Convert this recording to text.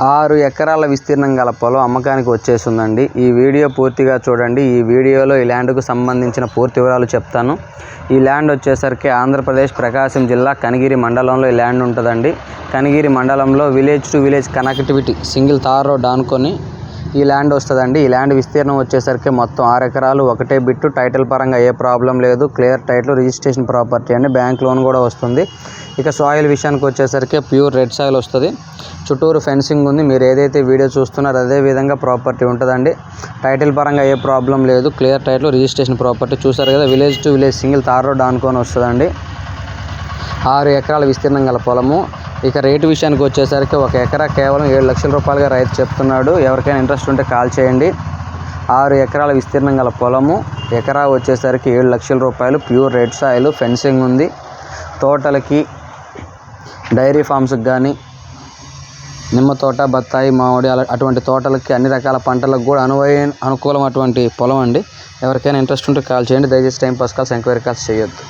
6 ఎకరాల విస్తీర్ణం గల పొలం అమ్మకానికి వచ్చేసిందండి. ఈ వీడియో పూర్తిగా చూడండి. ఈ వీడియోలో ఈ ల్యాండ్కు సంబంధించిన పూర్తి వివరాలు చెప్తాను. ఈ ల్యాండ్ వచ్చేసరికి ఆంధ్రప్రదేశ్ ప్రకాశం జిల్లా కనిగిరి మండలంలో ఈ ల్యాండ్ ఉంటుందండి. కనిగిరి మండలంలో village to village connectivity single tar road ఆనుకొని ఈ ల్యాండ్ వస్తుందండి. ఈ ల్యాండ్ విస్తీర్ణం వచ్చేసరికి మొత్తం 6 ఎకరాలు, ఒకటే బిట్టు. టైటిల్ పరంగా ఏ ప్రాబ్లం లేదు. క్లియర్ టైటిల్, రిజిస్ట్రేషన్ ప్రాపర్టీ అండి. బ్యాంక్ లోన్ కూడా వస్తుంది. ఇక సాయిల్ విషయానికి వచ్చేసరికి ప్యూర్ రెడ్ సాయిల్ వస్తుంది. చుట్టూరు ఫెన్సింగ్ ఉంది. మీరు ఏదైతే వీడియో చూస్తున్నారో అదే విధంగా ప్రాపర్టీ ఉంటుందండి. టైటిల్ పరంగా ఏ ప్రాబ్లం లేదు. Clear title, registration property. చూసారు కదా, village to village single tar road ఆనుకొని వస్తుందండి. 6 ఎకరాల విస్తీర్ణం గల పొలము. ఇక రేటు విషయానికి వచ్చేసరికి 1 ఎకరా కేవలం 7 లక్షల రూపాయలుగా రైతు చెప్తున్నాడు. ఎవరికైనా ఇంట్రెస్ట్ ఉంటే కాల్ చేయండి. 6 ఎకరాల విస్తీర్ణం గల పొలము. ఎకరా వచ్చేసరికి 7 లక్షల రూపాయలు. ప్యూర్ రెడ్ సాయిల్, ఫెన్సింగ్ ఉంది. తోటలకి, డైరీ ఫామ్స్కి కానీ, నిమ్మ తోట, బత్తాయి, మామిడి అటువంటి తోటలకి, అన్ని రకాల పంటలకు కూడా అనుకూలం అటువంటి పొలం అండి. ఎవరికైనా ఇంట్రెస్ట్ ఉంటే కాల్ చేయండి. దయచేసి time pass calls, enquiry calls చేయొద్దు.